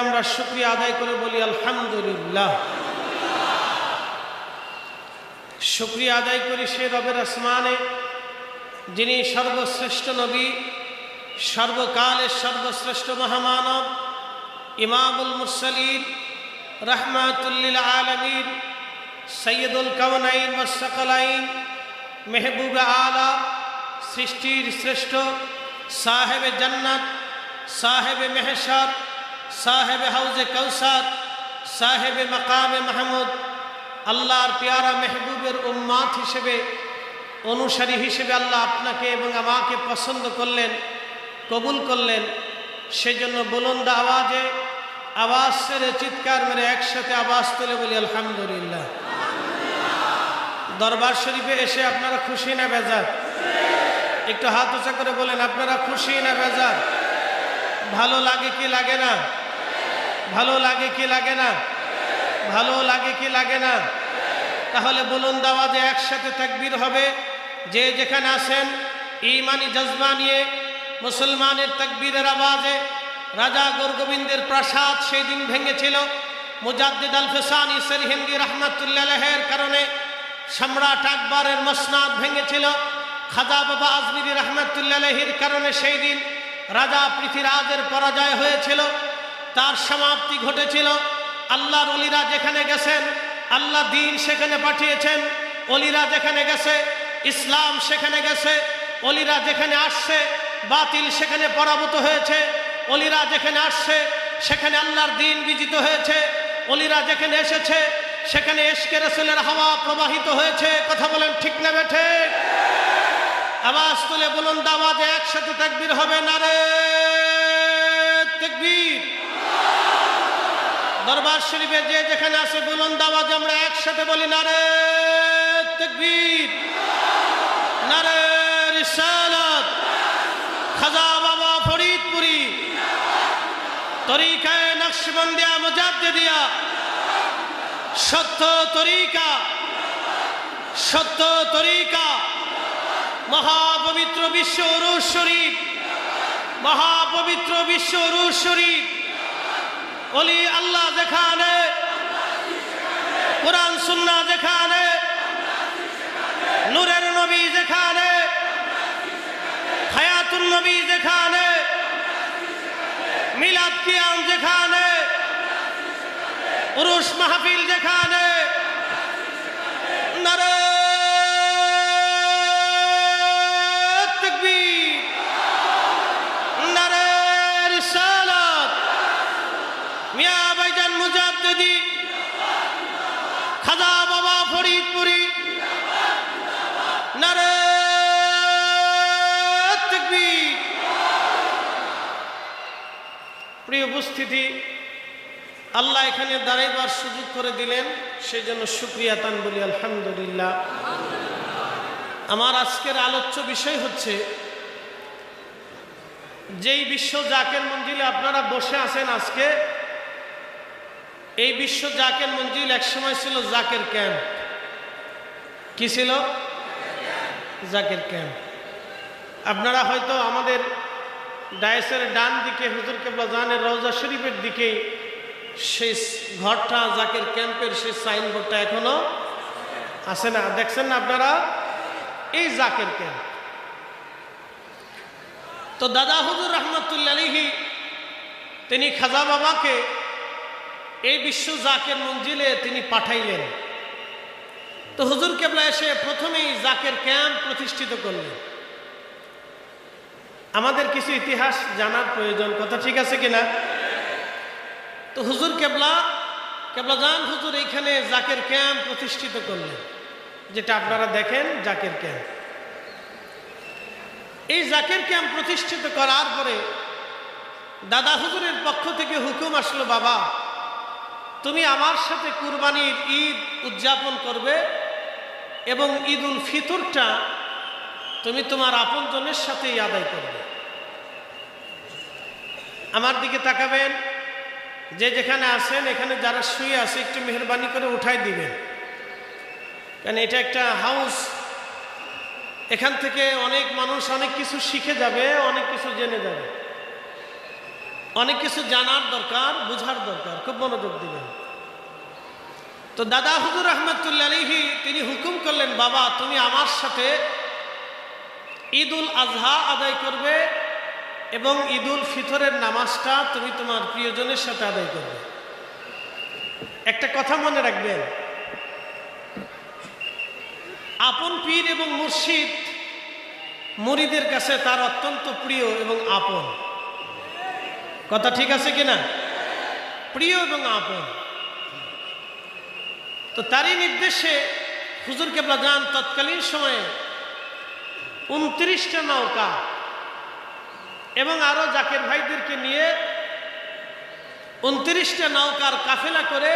আমরা শুকরিয়া আদায় করে বলি আলহামদুলিল্লাহ। শুকরিয়া আদায় করি সে রবের আসমানে যিনি সর্বশ্রেষ্ঠ নবী, সর্বকালের সর্বশ্রেষ্ঠ মহামানব, ইমামুল মুরসালিন, রাহমাতুল লিল আলামিন, সৈয়দুল কাওনাইন ওয়াস সাকালাইন, মেহবুবে আলা, সৃষ্টির শ্রেষ্ঠ, সাহেবে জান্নাত, সাহেবে মেহশার, সাহেবে হাউজে কাউসার, সাহেবে মাকামে মাহমুদ, আল্লাহর পেয়ারা মেহবুবের উম্মাত হিসেবে, অনুসারী হিসেবে আল্লাহ আপনাকে এবং আমাকে পছন্দ করলেন, কবুল করলেন। সেজন্য বুলন্দ আওয়াজে আওয়াজ ছেড়ে চিৎকার মেরে একসাথে আওয়াজ তুলে বলি আলহামদুলিল্লাহ। দরবার শরীফে এসে আপনারা খুশি না বেজার? একটু হাত উঁচা করে বলেন, আপনারা খুশি না বেজার? ভালো লাগে কি লাগে না? ভালো লাগে কি লাগে না? ভালো লাগে কি লাগে না? তাহলে বুলন্দ আওয়াজে একসাথে তাকবীর হবে। যে যেখানে আছেন ঈমানি জজবা নিয়ে মুসলমানের তাকবীরের আওয়াজে রাজা গোরগোবিন্দের প্রাসাদ সেই দিন ভেঙেছিল। মুজাদ্দিদ আল ফিসানি সরহিন্দি রহমাতুল্লাহ আলাইহির কারণে সম্রাট আকবরের মসনাদ ভেঙেছিল। খাজা বাবা আজমিরি রহমাতুল্লাহ আলাইহির কারণে সেই দিন রাজা পৃথ্বীরাজের পরাজয় হয়েছিল, তার সমাপ্তি ঘটেছিল। আল্লাহর ওলিরা যেখানে গেছেন আল্লাহ দ্বীন সেখানে পাঠিয়েছেন। ওলিরা যেখানে গেছে ইসলাম সেখানে গেছে। ওলিরা যেখানে আসছে বাতিল সেখানে পরাভূত হয়েছে। ওলিরা যেখানে আসছে সেখানে আল্লাহর দ্বীন বিজিত হয়েছে। ওলিরা যেখানে এসেছে সেখানে ইশকে রাসূলের হাওয়া প্রবাহিত হয়েছে। কথা বলেন ঠিক না বেঠে? আওয়াজ তুলে বুলন্দ আওয়াজে একসাথে তাকবীর হবে। নারে তাকবীর। দরবার শরীফে যে যেখানে আছে বুলন্দ আওয়াজে আমরা একসাথে বলি নারে তাকবীর, নারে রিসালাত। খাজা বাবা ফরিদপুরি, তরিকায়ে নকশবন্দিয়া মুজাদ্দিদিয়া, সত্য তরিকা, সত্য তরিকা, মহাপবিত্র বিশ্ব উরুস শরীফ, মহাপবিত্র বিশ্ব উরুস শরীফ। ওলি আল্লাহ যেখানে, কোরআন সুন্নাহ যেখানে, নূরের নবী যেখানে, হায়াতুন নবী যেখানে, মিলাদ কিয়াম যেখানে, উরুস মাহফিল যেখানে, নারে তাকবীর, নারে রিসালাত। মিয়া ভাইজান মুজাদ্দিদি, খাজা বাবা ফরিদপুরি, নারে তাকবীর। প্রিয় উপস্থিতি, আল্লাহ এখানে দাঁড়াইবার সুযোগ করে দিলেন, সেই জন্য শুকরিয়া তান বলি আলহামদুলিল্লাহ। আমার আজকের আলোচ্য বিষয় হচ্ছে যেই বিশ্ব জাকের মঞ্জিলে আপনারা বসে আছেন আজকে, এই বিশ্ব জাকের মঞ্জিল একসময় ছিল জাকের ক্যাম্প। কি ছিল? জাকের ক্যাম্প। আপনারা হয়তো আমাদের ডায়েসের ডান দিকে হুজুর কেবলা জানের রওজা শরীফের দিকেই সেই ঘরটা, জাকের ক্যাম্পের সেই সাইনবোর্ডটা এখনো আছে না? দেখছেন না আপনারা? এই জাকের ক্যাম্প। তো দাদা হুজুর রহমাতুল্লাহ আলাইহি তিনি খাজা বাবাকে এই বিশ্ব জাকের মঞ্জিলে তিনি পাঠাইলেন। তো হুজুর কেবলা এসে প্রথমেই জাকের ক্যাম্প প্রতিষ্ঠিত করলেন। আমাদের কিছু ইতিহাস জানার প্রয়োজন, কথা ঠিক আছে কিনা? তো হুজুর কেবলা জান হুজুর এইখানে জাকের ক্যাম্প প্রতিষ্ঠিত করলেন, যেটা আপনারা দেখেন জাকের ক্যাম্প। এই জাকের ক্যাম্প প্রতিষ্ঠিত করার পরে দাদা হুজুরের পক্ষ থেকে হুকুম আসলো, বাবা তুমি আমার সাথে কুরবানির ঈদ উদযাপন করবে এবং ঈদ উল ফিতরটা তুমি তোমার আপনজনের সাথেই আদায় করবে। আমার দিকে তাকাবেন, যে যেখানে আছেন এখানে যারা শুয়ে আছে একটু মেহরবানি করে উঠাই দিবেন, কারণ এটা একটা হাউস। এখান থেকে অনেক মানুষ অনেক কিছু শিখে যাবে, অনেক কিছু জেনে যাবে। অনেক কিছু জানার দরকার, বুঝার দরকার, খুব মনোযোগ দিবেন। তো দাদা হুজুর রহমতুল্লাহ আলাইহি তিনি হুকুম করলেন, বাবা তুমি আমার সাথে ঈদুল আজহা আদায় করবে এবং ঈদুল ফিতরের নামাজটা তুমি তোমার প্রিয়জনের সাথে আদায় করবে। একটা কথা মনে রাখবেন, আপন পীর এবং মুর্শিদ মুরিদের কাছে তার অত্যন্ত প্রিয় এবং আপন। কথা ঠিক আছে কিনা? প্রিয় এবং আপন। তো তারই নির্দেশে হুজুর কেবলা যান তৎকালীন সময়ে 29টা নৌকা এবং আরো জাকের ভাইদেরকে নিয়ে 29টা নৌকার কাফেলা করে